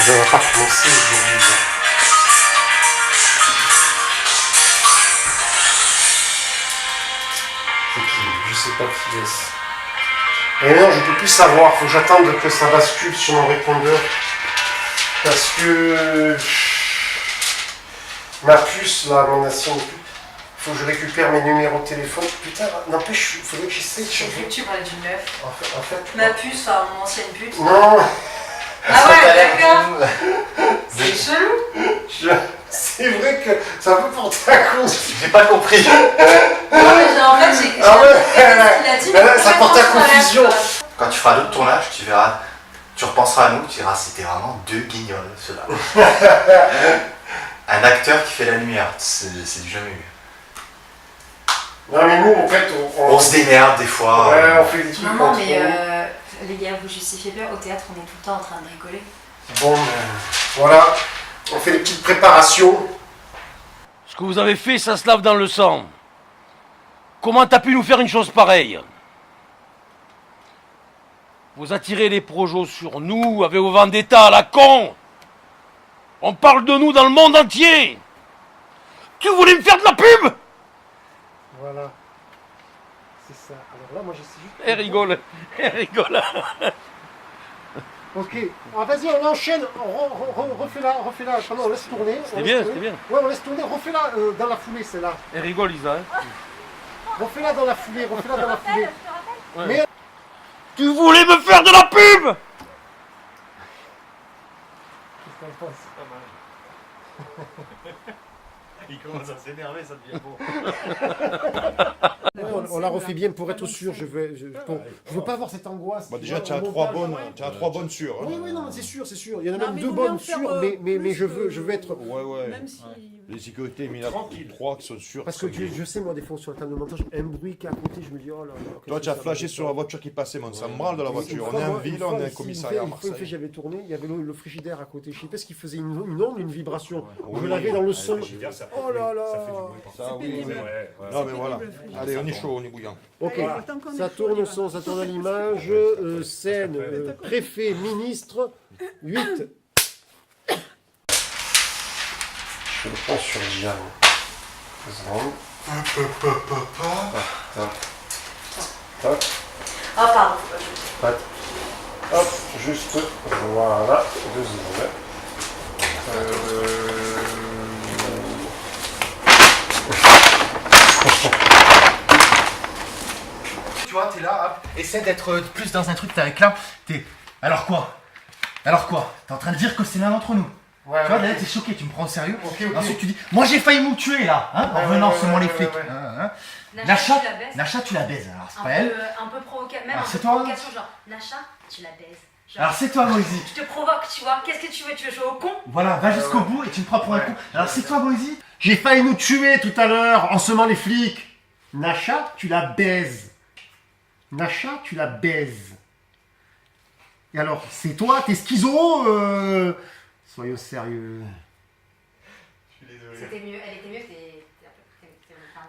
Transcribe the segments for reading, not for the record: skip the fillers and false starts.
Ça va pas commencer aujourd'hui. C'est qui? Je sais pas qui est. Et non, je peux plus savoir. Faut que j'attende que ça bascule sur mon répondeur. Parce que ma puce, là, mon ancienne puce, faut que je récupère mes numéros de téléphone. Putain, n'empêche, il faudrait que j'essaie de J'ai changer. cru que tu parlais du neuf. En fait. Ma puce, enfin mon ancienne pute. Non, Ah ouais, d'accord. C'est chelou. c'est vrai que ça peut porter à cause. J'ai pas compris. Non mais en fait j'ai Ah ouais, ce qu'il a dit, mais ça porte à confusion. Quand tu feras d'autres tournages, tu verras, tu repenseras à nous, tu diras c'était vraiment deux guignols, ceux-là. Un acteur qui fait la lumière, c'est du jamais vu. Non mais nous en fait On se démerde des fois. Ouais, on fait des trucs Non entre mais nous. les gars, vous justifiez pas, au théâtre on est tout le temps en train de rigoler. Bon, voilà, on fait des petites préparations. Ce que vous avez fait, ça se lave dans le sang. Comment t'as pu nous faire une chose pareille? Vous attirez les projos sur nous avec vos vendettas à la con. On parle de nous dans le monde entier. Tu voulais me faire de la pub? Voilà, c'est ça. Alors là, moi j'essaie juste... Elle rigole, elle rigole. Ok, vas-y, on enchaîne, refais-la. Attends, on laisse tourner. C'était bien, c'était bien. Ouais, on laisse tourner, refais-la dans la foulée, celle-là. Elle rigole, Isa. Hein. Refais-la dans la foulée, Ouais. Mais... Tu voulais me faire de la pub? Qu'est-ce que t'en penses? Il commence à s'énerver, ça devient beau. On la refait bien pour être sûr, je veux pas avoir cette angoisse. Bah déjà, tu as trois bonnes sûres. Hein. Oui, non, c'est sûr. Il y en a Non, même mais deux vaut mieux en bonnes faire, sûres, mais je veux être... Ouais. Même si... Les sécurités, mais il y en a trois qui sont sûres. Parce que je sais, moi, des fois, sur la table de montage, un bruit qui est à côté, je me dis, oh là là. Toi, tu as flashé sur la voiture qui passait, man. Ça me branle de la voiture. On est en ville, on est un commissariat à Une fois, Marseille. j'avais tourné, il y avait le frigidaire à côté. Je sais pas ce qu'il faisait, une onde, une vibration. Oui. Je l'avais dans le son. Oh là là. Ça, oui. pénible. Non, mais voilà. Allez, on est chaud, on est bouillant. Ok, Autant qu'on ça est tourne au chaud, son, ça tourne à l'image. Scène, préfet, ministre, 8. Je le prends sur Diane. Tac. Ah pardon. Hop, juste, voilà, 2 secondes. Tu vois, t'es là, hop, essaie d'être plus dans un truc, t'es avec là, Alors quoi? T'es en train de dire que c'est l'un d'entre nous. Ouais, Tu vois, là, t'es choqué, tu me prends au sérieux. Ok. Ensuite, tu dis, moi j'ai failli me tuer là, hein, en venant ouais, seulement les ouais, flics. ouais. Nacha, tu la baises. Nacha, tu la baises, alors c'est pas elle. Un peu provocateur, même Alors, un c'est peu toi provocation, genre Nacha, tu la baises. Genre, Alors c'est toi, Moïse. je te provoque, tu vois. Qu'est-ce que tu veux? Tu veux jouer au con? Voilà, va jusqu'au bout et tu me prends pour un con. Alors c'est toi, Moïse. J'ai failli nous tuer tout à l'heure en semant les flics. Nacha, tu la baises. Nacha, tu la baises. Et alors, c'est toi, t'es schizo Soyons sérieux. C'était mieux, elle était mieux,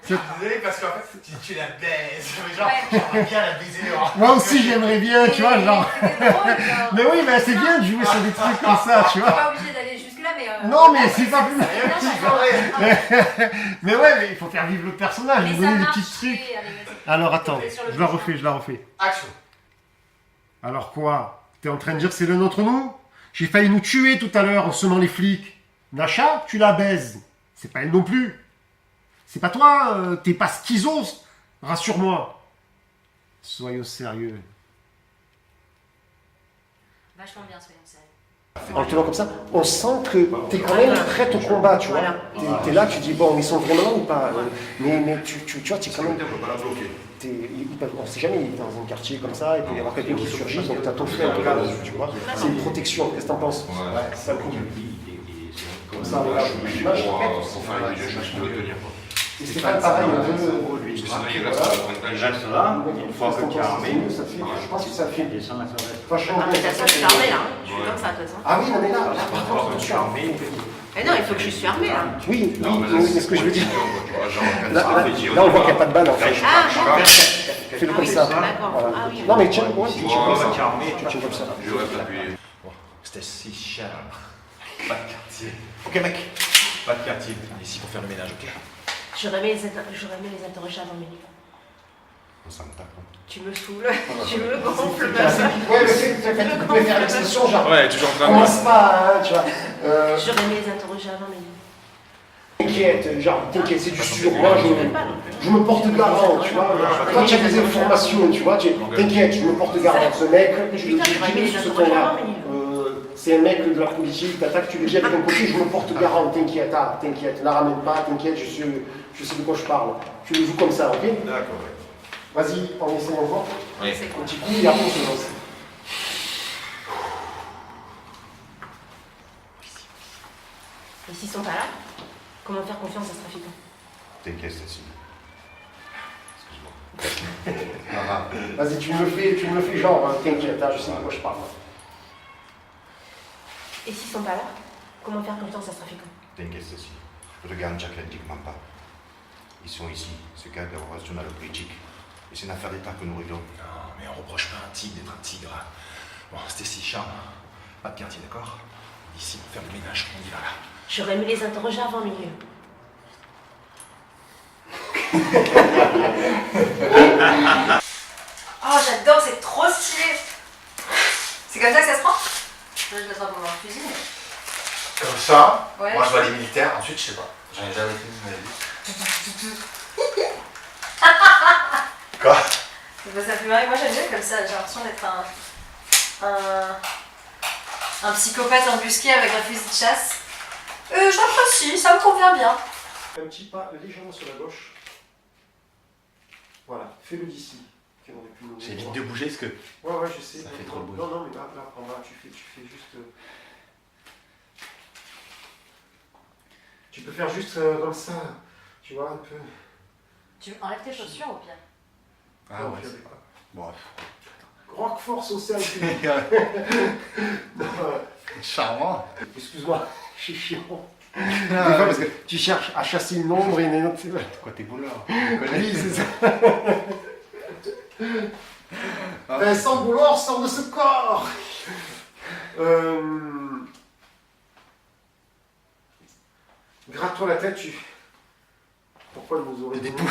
Je suis désolé parce qu'en fait, tu la baises. Genre, Ouais. j'aimerais bien la baiser. Moi aussi, j'aimerais bien, tu vois, genre... C'était drôle, genre. Mais oui, mais c'est bien de jouer sur des trucs comme ça, tu T'es vois. pas obligé d'aller jusque-là, mais. Non, mais c'est pas plus... Mais Mais ouais, mais il faut faire vivre le personnage, lui ça donner des marche. petits trucs. Allez, vas-y. Alors, attends, Sur le je la prochain. refais. Action. Alors quoi? T'es en train de dire que c'est l'un d'entre nous? J'ai failli nous tuer tout à l'heure en semant les flics. Nacha, tu la baises. C'est pas elle non plus. C'est pas toi, t'es pas schizo, rassure-moi. Soyons sérieux. Vachement bien, soyons sérieux. En le tenant comme ça, on sent que t'es quand même prête au combat, tu vois. Voilà. T'es là, tu dis, bon, ils sont vraiment là ou pas? Mais tu vois, t'es quand même... On sait jamais, il est dans un quartier comme ça, il peut y avoir quelqu'un qui surgit, donc t'as ton frère qui est là, tu vois. C'est une protection, qu'est-ce que t'en penses? C'est pas cool. Comme ça, voilà, l'image est prête. Et Stéphane, pareil, un peu... Il reste là, une fois que tu es armé. Je pense que ça fait... Vachement Ah, mais bien. t'as ça, je suis armée là. Je suis comme ça, de toute façon. Ah oui, non mais là, par contre, tu es armé. Mais non, il faut que je suis armée là. Oui, c'est ce que je veux dire. Là, on voit qu'il n'y a pas de balle en fait. Ah, Fais-le comme ça. D'accord. Voilà. Ah oui. Non mais tiens, ouais, tu tiens comme ça. Tu es armé, Tu tiens comme ça. je reste appuyé. Stacy Charles. Pas de quartier. Ok mec. Pas de quartier. On est ici pour faire le ménage, ok? J'aurais aimé les interroger avant minuit. Ça me tape. Tu me saoules, tu me gonfles. Ouais, mais tu peux faire l'expression genre. Ouais, toujours en train de. Commence pas, hein, tu vois. J'aurais aimé les interroger avant minuit. T'inquiète, genre, t'inquiète, c'est du sûr. Moi, je me porte garant, tu vois. Quand tu as des informations, tu vois, t'inquiète, je me porte garant. Ce mec, je le dis sur ce ton-là. C'est un mec de la politique, t'attaques, tu le dis avec un côté, je me porte garant, t'inquiète, t'inquiète, ne la ramène pas, t'inquiète, je sais de quoi je parle. Tu le joues comme ça, ok? D'accord, ouais. Vas-y, on essaie encore. Oui. Un petit coup et après on se lance. Et s'ils sont pas là, comment faire confiance à ce trafiquant? T'inquiète, Stacy. Excuse-moi. Vas-y, tu me le fais genre, t'inquiète, je sais de quoi je parle. Et s'ils sont pas là, comment faire confiance à ce trafiquant? T'inquiète, Stacy. Je te garantis qu'indiquement pas. Ils sont ici, ce cas de relation à la politique. Et c'est une affaire d'État que nous réglons. Non, mais on reproche pas un tigre d'être un tigre. Bon, Stacy Charles. Pas de quartier, d'accord? Ici pour faire le ménage, on y va là. J'aurais aimé les interroger avant minuit. Oh, j'adore, c'est trop stylé. C'est comme ça que ça se prend? Je vais pas pour leur cuisine. Comme ça, Ouais. moi je vois les militaires, ensuite je sais pas. J'en ai jamais fait de ma vie. Quoi? Ça fait marrer, moi j'aime bien comme ça, j'ai l'impression d'être un psychopathe embusqué avec un fusil de chasse. J'apprécie, ça me convient bien. Un petit pas légèrement sur la gauche. Voilà, fais-le d'ici. J'évite de bouger parce que. Ouais, je sais. Ça fait trop de bruit. Non, mais là, en bas, tu fais juste. Tu peux faire juste comme ça, tu vois, un peu. Tu enlèves tes chaussures au pire. Ah Non, ouais. je savais pas. Bon, Rock force au sein. charmant. Excuse-moi, je suis chiant. Des fois, parce que tu cherches à chasser une ombre et une autre. Quoi, t'es beau là? Oui, c'est ça. Sans vouloir, sors de ce corps. Gratte-toi la tête, Pourquoi nous aurions Des poules.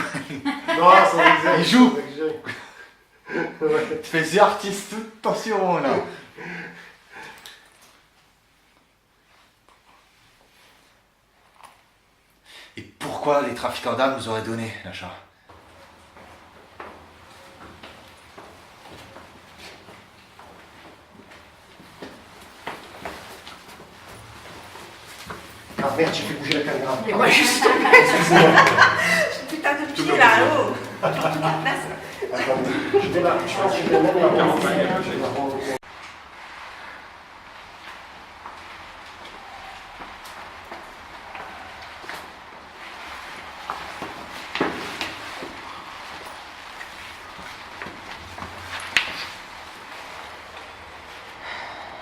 Non, ça exagère. Il joue. ça exagère. Ouais. Tu fais des artistes toute tension là. Et pourquoi les trafiquants d'âmes nous auraient donné l'achat? Ah merde, j'ai fait bouger la caméra. Et moi, je suis Excusez-moi. putain de pied là, oh. Attendez, je vais là, je pense que je vais même la remonter.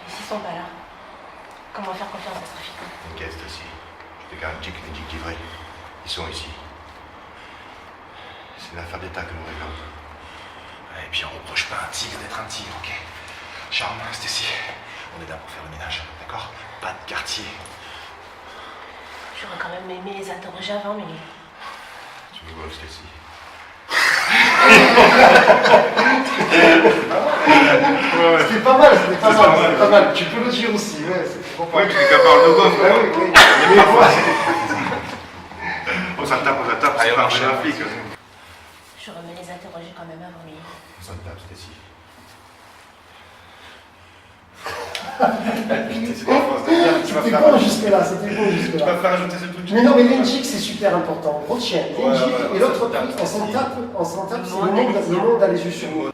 Et s'ils sont pas là, comment faire confiance à ce trafiquant? T'inquiète, Stacy. Je te garantis que les dictes vrais, ils sont ici. C'est une affaire d'État que nous réglons. Et puis on reproche pas un tigre d'être un tigre, ok? Charme, Stacy, on est là pour faire le ménage, d'accord? Pas de quartier. J'aurais quand même aimé les interroger avant minuit. Tu me vois, Stacy. C'était pas mal. Tu peux le dire aussi, ouais. Ouais, tu es capable de gomme, Ouais, oui. Mais voilà. On s'attape, c'est pas chez un flic. J'aurais aimé les interroger quand même avant minuit. On s'attape, Stacy. C'était bon jusque-là, Tu vas faire ajouter ce truc. Mais non, mais l'indic c'est super important. Retiens, l'indic et l'autre truc, on s'en tape, c'est le monde a les yeux sur nous.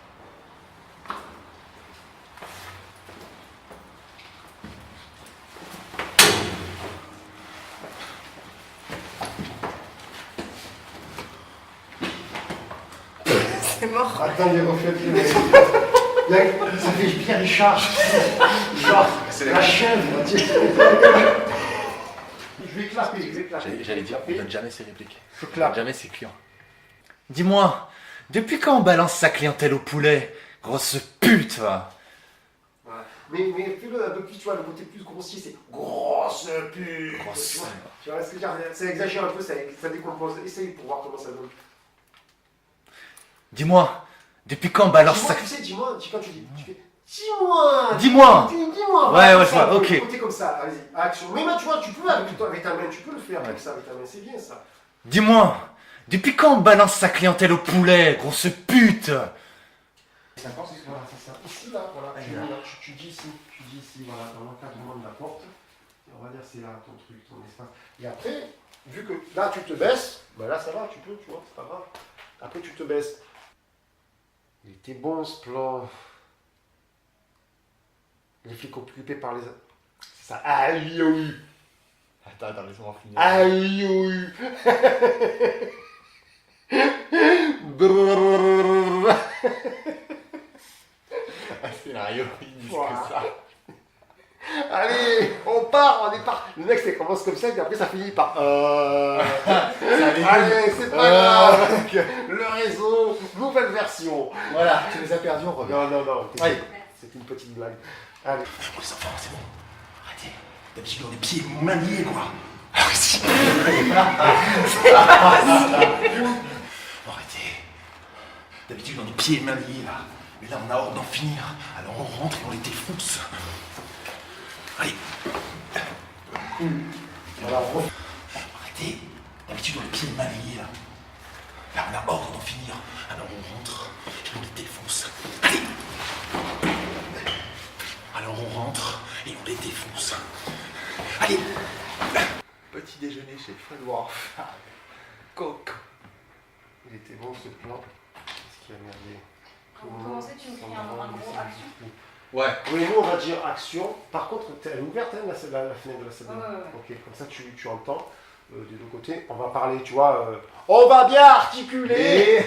C'est mort. Attends, les reflets. Ça fait Pierre Richard. Genre, la chèvre. Je vais clapper. J'allais dire, on donne jamais ses répliques. Je clappe. Jamais ses clients. Dis-moi, depuis quand on balance sa clientèle au poulet? Grosse pute, va. Mais fais-le un peu plus, tu vois, le côté plus grossier, c'est grosse pute. Grosse. Tu vois ce que je veux dire? Ça exagère un peu, ça décompose. Essaye pour voir comment ça donne. Dis-moi, depuis quand balance Dis-moi, ça... tu sais, quand tu dis, tu fais dis-moi. Dis-moi. Dis-moi. Ouais, voilà, ouais, ça, je vois, ok. le côté comme ça, vas-y, action. Mais tu vois, tu peux avec ta main, tu peux le faire comme ça avec ta main, c'est bien ça. Dis-moi, depuis quand on balance sa clientèle au poulet, grosse pute? D'accord, voilà, c'est ça. Ici, là, voilà, tu dis ici, voilà, dans l'encadrement de la porte. Et on va dire c'est là ton truc, ton espace. Et après, vu que là tu te baisses, ben là ça va, tu peux, tu vois, c'est pas grave. Après tu te baisses. Il était bon ce plan. Les flics occupés par les... C'est ça. Aïe, oui. Attends, laisse-moi finir. Aïe, oui. Brrrr. Un scénario, ils disent Voilà. que ça. Allez, on part, on est parti. Le mec, ça commence comme ça, et puis après, ça finit par. Allez, c'est pas grave. Le réseau, nouvelle version. Voilà, tu les as perdus, on revient. Non. Allez. C'est une petite blague. Allez. Pour les enfants, c'est bon. Arrêtez. D'habitude, on est pieds maniés, quoi. Arrêtez. D'habitude, on est pieds maniés, là. Mais là, on a hâte d'en finir. Alors, on rentre et on les défonce. Allez. Alors, Arrêtez. D'habitude, on est pieds maniés, là. Là, on a hâte d'en finir. Alors, on rentre et on les défonce. Allez. Alors, on rentre et on les défonce. Allez. Petit déjeuner chez Fred Worf. Coke. il était bon ce plan. Qu'est-ce qui a merdé? Pour commencer, tu me fais un gros action. Ouais. Oui, nous on va dire action. Par contre, elle est ouverte hein, la fenêtre de la salle de bain. Ouais. Ok, comme ça tu entends des deux côtés. On va parler, tu vois. On va bien articuler.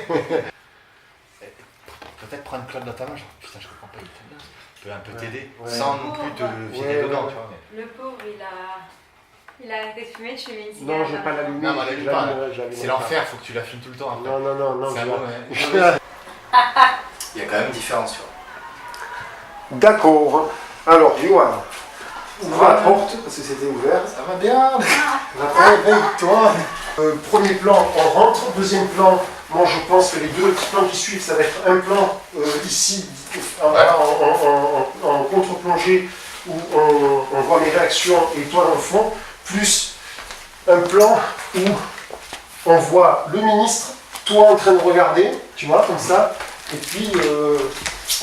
Peut-être prendre Claude dans ta main, genre, putain, je comprends pas, il fait bien. Je peux un peu t'aider, Ouais. sans non plus te filer dedans, tu vois. Mais... Le pauvre, il a arrêté de fumer, tu lui mets une Non, cigarette. je vais pas l'allumer. Non, mais l'allume pas. j'allume C'est pas. l'enfer, faut que tu la filmes tout le temps après. Non. C'est un je- mot, ouais. Il y a quand même une différence, tu vois. D'accord. Alors, Johan, ouvre la porte parce que c'était ouvert. Ça va bien. Réveille-toi. Premier plan, on rentre. Deuxième plan, moi je pense que les deux petits plans qui suivent, ça va être un plan ici en contre-plongée où on voit les réactions et toi dans le fond, plus un plan où on voit le ministre, toi en train de regarder, tu vois, comme ça, et puis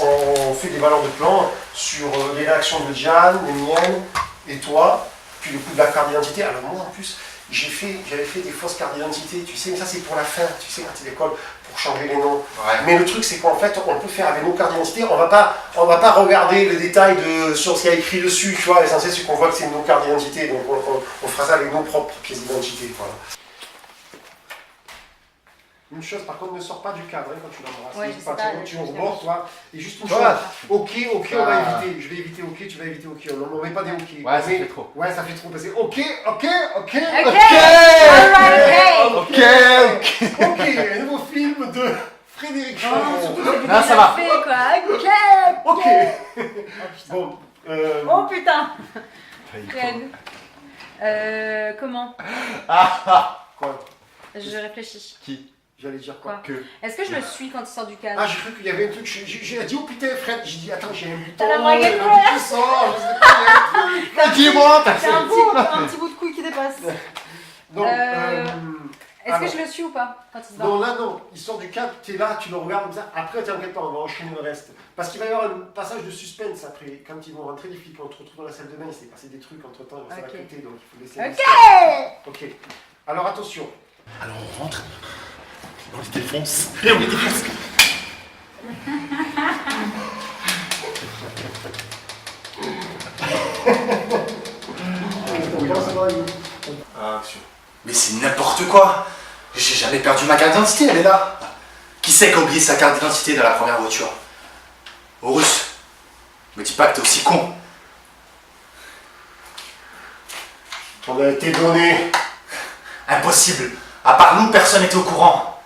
on fait des valeurs de plan sur les réactions de Jeanne, les miennes et toi, puis le coup de la carte d'identité. Alors moi en plus, j'avais fait des fausses cartes d'identité, tu sais, mais ça c'est pour la fin, tu sais, quand tu l'école, pour changer les noms. Ouais. Mais le truc c'est qu'en fait, on peut faire avec nos cartes d'identité, on va pas regarder le détail sur ce qu'il y a écrit dessus, tu vois, l'essentiel c'est qu'on voit que c'est nos cartes d'identité, donc on fera ça avec nos propres pièces d'identité, voilà. Une chose, par contre, ne sors pas du cadre hein, quand tu l'embrasses. Ouais, je sais pas, tu rebord, toi. Et juste une chose. Voilà. Ok, on va Ah. éviter. Je vais éviter ok, tu vas éviter ok. On ne met pas des ok. Ouais, ça Mais- fait trop. Ouais, ça fait trop. Parce que ok. Ok. Ok, Alright, un nouveau film de Frédéric Non, Chambon. surtout que Non, ça va. fait, quoi. Ok. Ok. Oh putain. Bon. Oh putain. Il faut- Fred. Comment Quoi Je réfléchis. Qui J'allais dire quoi? Quoi Que. Est-ce que je le suis quand il sort du cadre Ah, j'ai cru qu'il y avait un truc. J'ai dit, oh putain, Fred. J'ai dit, attends, j'ai un bouton. T'as la braguette un ouverte. bouton sort, je sais pas, il y a un truc. Dis-moi, C'est un petit bout de couille qui dépasse. Donc, Est-ce que je le suis ou pas quand il se non, barre là non, il sort du cadre, tu es là, tu le regardes comme ça, après t'inquiète pas, on va enchaîner le reste. Parce qu'il va y avoir un passage de suspense après, quand ils vont rentrer, les flics, on te retrouve dans la salle de bain, il s'est passé des trucs entre temps, ça va Ok. péter, donc il faut laisser. Ok. Ok. Alors attention. Alors, on rentre. On les défonce. Et on les défonce. Action. Mais c'est n'importe quoi. J'ai jamais perdu ma carte d'identité, elle est là. Qui c'est qui a oublié sa carte d'identité dans la première voiture? Horus, me dis pas que t'es aussi con. On a été donné. Impossible. À part nous, personne n'était au courant.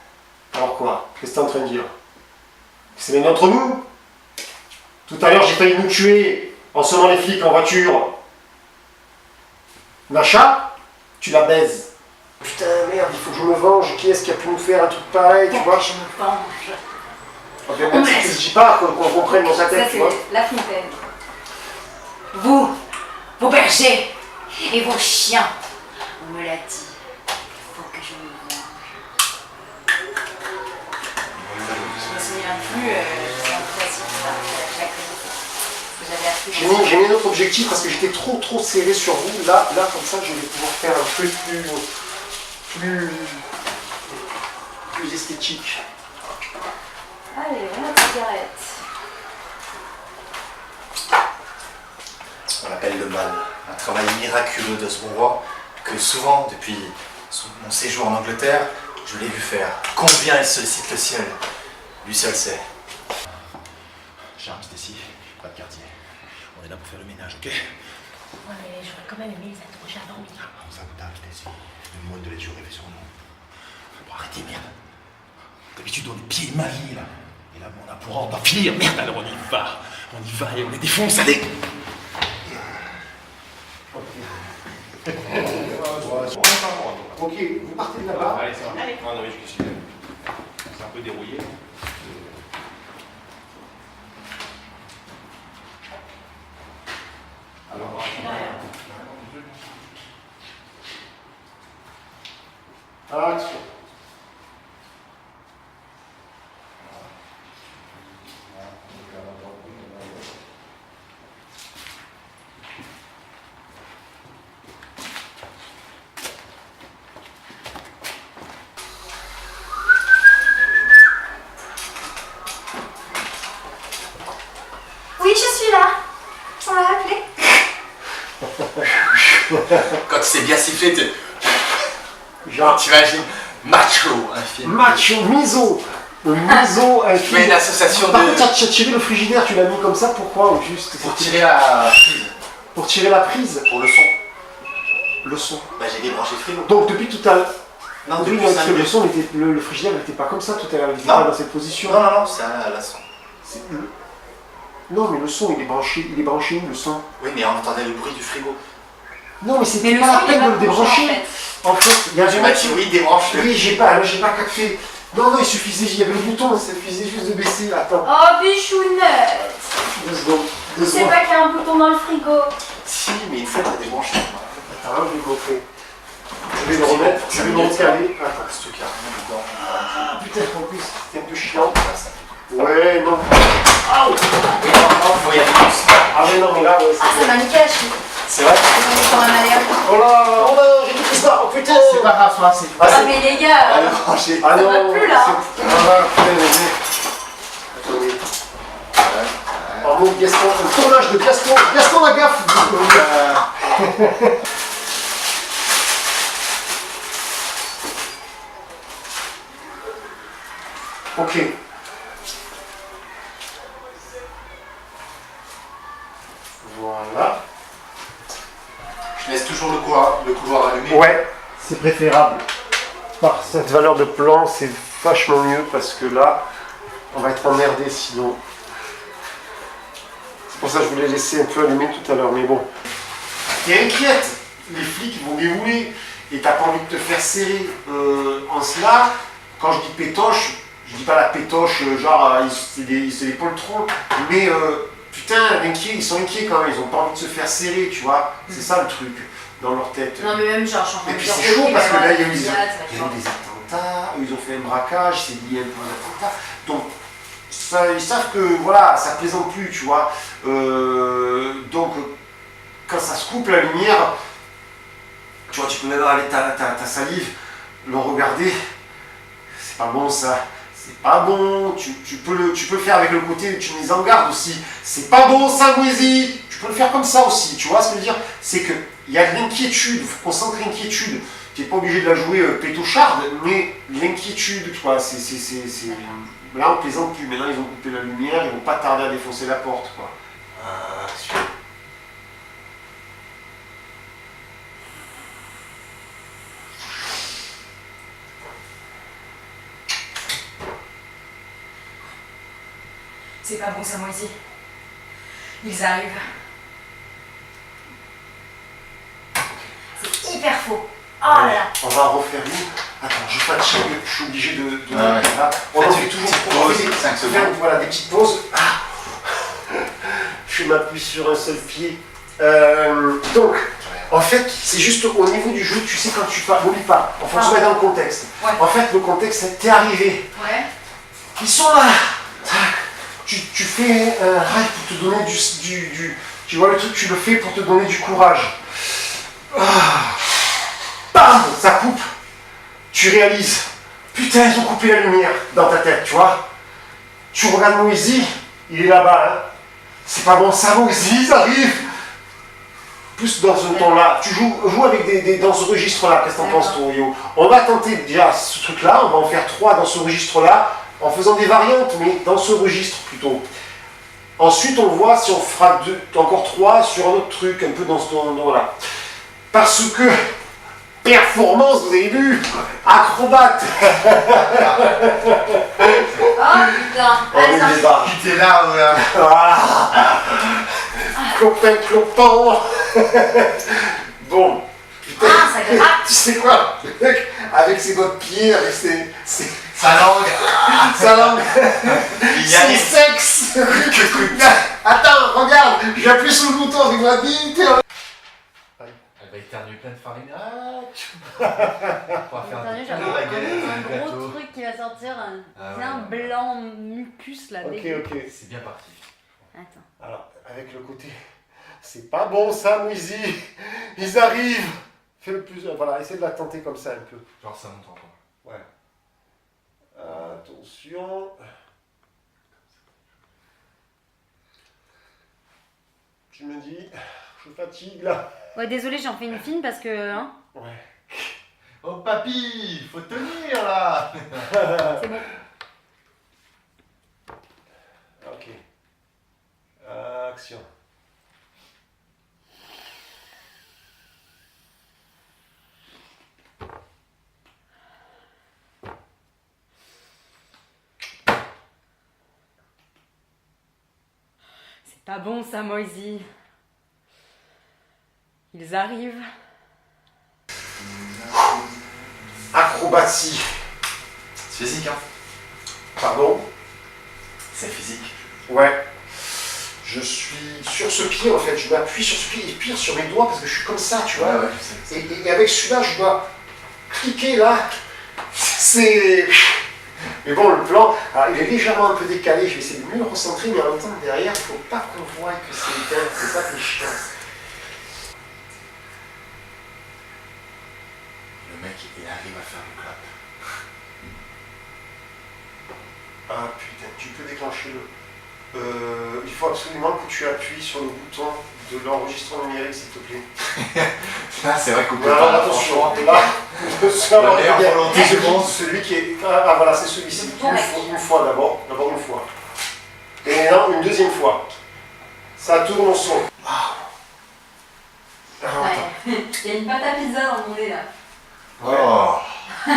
Alors quoi? Qu'est-ce que t'es en train de dire? C'est l'un d'entre nous? Tout à l'heure j'ai failli nous tuer En semant les flics en voiture. Nacha, tu la baises. Putain, merde, il faut que je me venge. Qui est-ce qui a pu nous faire un truc pareil, tu vois? Je me venge. Enfin, même si tu ne dis pas, qu'on comprenne dans sa tête, Ça, tu vois. c'est La Fontaine. Vous, vos bergers et vos chiens, on me l'a dit. Il faut que je me venge. Je me souviens plus, c'est un peu facile, ça. Je la connais. Parce que j'avais appris. J'ai mis un autre objectif parce que j'étais trop serré sur vous. Là, comme ça, je vais pouvoir faire un truc plus esthétique. Allez, on a cigarette. On l'appelle le mal, un travail miraculeux de ce bon roi que souvent, depuis mon séjour en Angleterre, je l'ai vu faire. Combien il sollicite le ciel, lui seul sait. Charme, Stacy, pas de quartier. On est là pour faire le ménage, ok? Ouais, mais j'aurais quand même aimé les interroger avant midi. On s'en tape, Stacy. Le mode de les jurer sur nous. Bon, arrêtez, merde. D'habitude, on est pieds et mains liés, là. Et là, on a pour ordre d'en finir. Merde, alors on y va. On y va et on les défonce, allez! Ok, vous partez de là-bas. Allez, ça va. Allez. Non, non, mais je suis c'est un peu dérouillé. Action. Oui, je suis là. On m'a appelé. Quand tu sais bien siffler, Genre, t'imagines macho, un film. macho, miso. Miso, un Tu fais une association Par contre, de. tu as tiré le frigidaire, tu l'as mis comme ça, pourquoi ou juste Pour tirer la prise, Pour tirer la prise, pour le son. le son. Bah, j'ai débranché le frigo. Donc depuis tout à l'heure, Non, oui, depuis mais 5 le minutes. son était, le frigidaire n'était pas comme ça tout à l'heure, il était Non. pas dans cette position. Non, non, non, c'est la son. C'est Non, mais le son, il est branché où le son? Oui, mais on entendait le bruit du frigo. Non, mais c'était Mais le pas la son, il est peine pas de le branché, débrancher. En fait, il y Tu avait m'as dit oui, débranche-le. Oui, j'ai pas capté. Non, il suffisait, il y avait le bouton, il suffisait juste de baisser. Attends, Oh, bichounette. 2 secondes. Tu sais pas qu'il y a un bouton dans le frigo. Si, mais une fois, t'as débranché. Attends, je vais le montrer. Je vais le remettre, je vais le recaler. Attends. Ce truc-là, rien dedans. Ah, putain, en plus, c'était un peu chiant. Là, ça- Ouais, non. Aouh. Oui, non, non, faut y aller plus. Ah, mais non, mais là, ouais, Ah, ça m'a niqué la chute. C'est vrai? C'est quand même aller. Oh là, j'ai tout fait ça, oh putain. C'est pas grave, ça, c'est Ah, Ah, mais les gars. Allez, brancher. Ah Ça non, va plus, là. c'est- Ah, là, putain, les mecs. Attendez. Bravo, Gaston, le tournage de Gaston. Gaston la gaffe. Ok. Voilà. Je laisse toujours le couloir allumé. Ouais, c'est préférable. Par cette valeur de plan, c'est vachement mieux parce que là, on va être emmerdé sinon. C'est pour ça que je voulais laisser un peu allumé tout à l'heure, mais bon. T'es inquiète, les flics vont dérouler et t'as pas envie de te faire serrer. En cela, quand je dis pétoche, je dis pas la pétoche, genre c'est des poltrons, mais putain, ils sont inquiets quand même, ils ont pas envie de se faire serrer, tu vois. C'est ça le truc dans leur tête. Non, mais même genre, je suis en train Et de puis dire, c'est chaud oui, parce que mais là, il y a eu voilà, des ça va être attentats, ils ont fait un braquage, c'est lié un peu aux attentats. Donc, ça, ils savent que voilà, ça plaisante plus, tu vois. Donc, quand ça se coupe la lumière, tu vois, tu peux même avec ta salive, le regarder. C'est pas bon ça. C'est pas bon. Tu peux le faire avec le côté, tu mets en garde aussi. C'est pas bon ça, Mouizy. Tu peux le faire comme ça aussi. Tu vois ce que je veux dire? C'est que il y a de l'inquiétude, il faut concentrer l'inquiétude. Tu n'es pas obligé de la jouer pétocharde, mais l'inquiétude, tu vois, là on plaisante plus. Maintenant ils ont coupé la lumière, ils vont pas tarder à défoncer la porte, quoi. Super. C'est pas bon ça, moi ici. Ils arrivent. hyper faux. Oh là là. On va refaire une. Attends, je fatigue, je suis obligé de Ah ouais. là. On en Faites fait une toujours petite on pause, fait des- 5 secondes. faire, voilà, des petites pauses. Je m'appuie sur un seul pied. Donc, en fait, c'est juste au niveau du jeu, tu sais quand tu parles, n'oublie pas, il faut se mettre dans le contexte. Ouais. En fait, le contexte, c'est t'es arrivé. Ouais. Ils sont là. Tu fais un rail pour te donner tu vois le truc, tu le fais pour te donner du courage. Bam, ça coupe. Tu réalises, putain, ils ont coupé la lumière dans ta tête, tu vois. Tu regardes Moïse, il est là-bas, hein. C'est pas bon, ça Moïse, ils arrivent. Plus dans ce ton-là, tu joues avec dans ce registre-là, qu'est-ce que t'en penses, toi, Yo? On va tenter déjà ce truc-là, on va en faire 3 dans ce registre-là, en faisant des variantes, mais dans ce registre plutôt. Ensuite, on voit si on fera encore 3 sur un autre truc, un peu dans ce ton-là. Parce que, performance, vous avez vu, acrobate. Oh putain. On Allez, est ça. des barres. T'es là, voilà. Clopin, clopin. Bon, putain, Ah, ça gratte. tu sais quoi, le mec, avec ses doigts de pied, avec Sa langue. sa langue, Il y ses a sexes. Attends, regarde, j'appuie sur le bouton avec ma bite. Elle va éternuer plein de farine. On va faire Attendez, des j'ai tours de la galette, un du gros gâteau. truc qui va sortir, Ah c'est un ouais. blanc mucus là. dégueu. Ok. C'est bien parti. Attends. Alors, avec le côté, c'est pas bon ça, Mouizy. Ils arrivent. Fais le plus, voilà, essaie de la tenter comme ça un peu. Genre ça monte encore. Ouais. Attention. Tu me dis, je fatigue là. Ouais, désolé, j'en fais une fine parce que. Hein, Ouais. Oh papy, faut tenir là. c'est bon. Ok. Action. C'est pas bon ça, Moisy. Ils arrivent. Acrobatie. C'est physique, hein. Pardon? C'est physique. Ouais. Je suis sur ce pied en fait, je m'appuie sur ce pied et pire sur mes doigts parce que je suis comme ça, tu vois. Ouais, je sais. Et avec celui-là, je dois cliquer là. C'est. Mais bon, le plan, alors, il est légèrement un peu décalé, je vais essayer de mieux le recentrer, mais en même temps, derrière, il ne faut pas qu'on voie que c'est éteint, c'est ça qui est chiant. Le mec, il arrive à faire le clap. Ah putain, tu peux déclencher le. Il faut absolument que tu appuies sur le bouton de l'enregistrement numérique, s'il te plaît. Ah, c'est vrai qu'on peut Voilà, pas. attention, Franchement. là, La meilleure volonté du monde. celui qui est. Ah voilà, c'est celui-ci. Une fois d'abord une fois. Et maintenant, une deuxième fois. Ça tourne au son. Ah. Alors, attends. Ouais. Il y a une pâte à pizza dans mon nez là. Oh, Toi,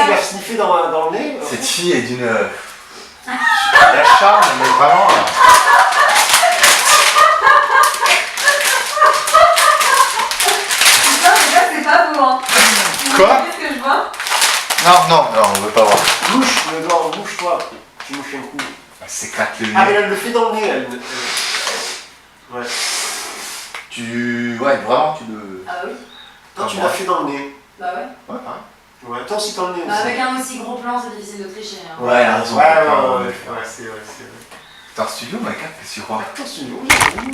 tu l'as sniffé dans le nez. cette fille est d'une. La charme, mais vraiment. Putain, mais là c'est pas beau hein. Quoi? Qu'est-ce que je vois? Non, on veut pas voir. Bouche, le doigt, bouge-toi. Tu me fais un coup. Elle s'éclate le Ah, mais nez. elle le fait dans le nez, elle. Ouais. Ouais, vraiment, tu le. Ah oui. Toi, tu l'as fait dans le nez. Bah ouais. Ouais, pareil. Ouais, toi aussi dans le nez. Bah, aussi. avec un aussi gros plan, c'est difficile de tricher. Hein. Ouais, elle a raison. Ouais, c'est vrai. T'es en studio, mec, hein, qu'est-ce que tu crois? Attention,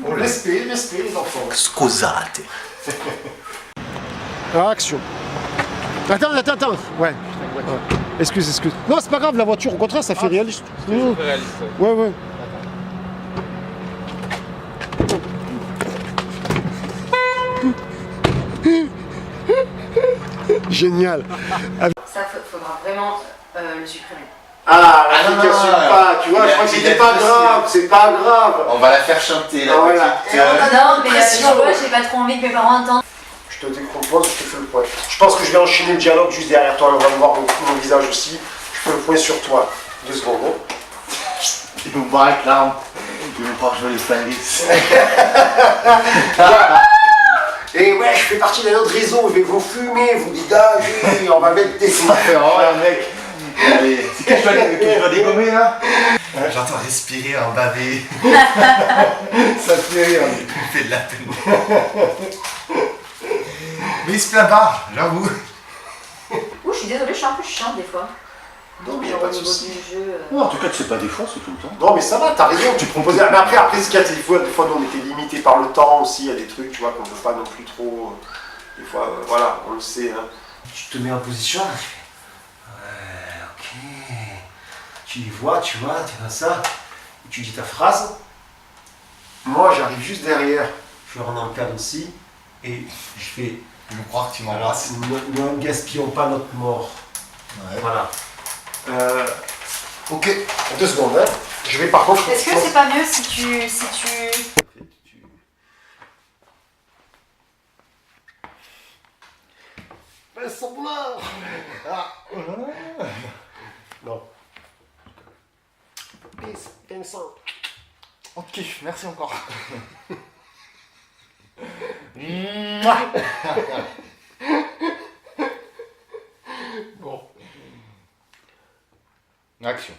Oh là. respect les enfants. Scusate. Action. Attends. Ouais. Excuse. Non, c'est pas grave, la voiture, au contraire, ça fait réaliste. Ouais. Génial. Ça, faudra vraiment le supprimer. Ah, Ah, la non, fille qui non, assume pas, tu vois, je crois que c'était pas grave, c'est pas grave. On va la faire chanter, la Voilà. petite. Non, mais tu Pression. vois, j'ai pas trop envie que mes parents entendent. Je te décompose, je te fais le point. Je pense que je vais enchaîner le dialogue juste derrière toi, on va voir mon visage aussi. Je fais le point sur toi. 2 secondes. Hein. Ils vont boire avec l'arme. Ils vont croire que je vais les flinguer. Et ouais, je fais partie d'un autre réseau, je vais vous fumer, vous dégager, on va mettre des... Oh, mec. Allez, c'est que je dois dégommer là. J'entends respirer en bavé. Ça te fait rire. Il me fait de la peine. Mais il se plaint pas, j'avoue. Ouh, je suis désolée, je suis un peu chiante des fois. Non, mais y a Genre pas au de niveau souci. du jeu. Non, en tout cas, tu sais pas des fois, c'est tout le temps. Non, mais ça va, t'as raison, tu proposais. Mais après, ce qu'il y a, des fois, nous, on était limité par le temps aussi, il y a des trucs, tu vois, qu'on ne veut pas non plus trop. Des fois, voilà, on le sait. Hein. Tu te mets en position, là, tu fais. Ouais, ok. Tu les vois, tu vois, tu vois ça. Et tu dis ta phrase. Moi, j'arrive juste derrière. Je rentre dans le cadre aussi. Et je fais. Je me crois que tu Alors, m'embrasses. ne gaspillons pas notre mort. Ouais. Voilà. Ok, 2 secondes. Hein. Je vais par contre. Est-ce que c'est pas mieux si tu... Vincent Boulard. Ah. Non. Peace, Vincent. Ok, merci encore. Bon. Action.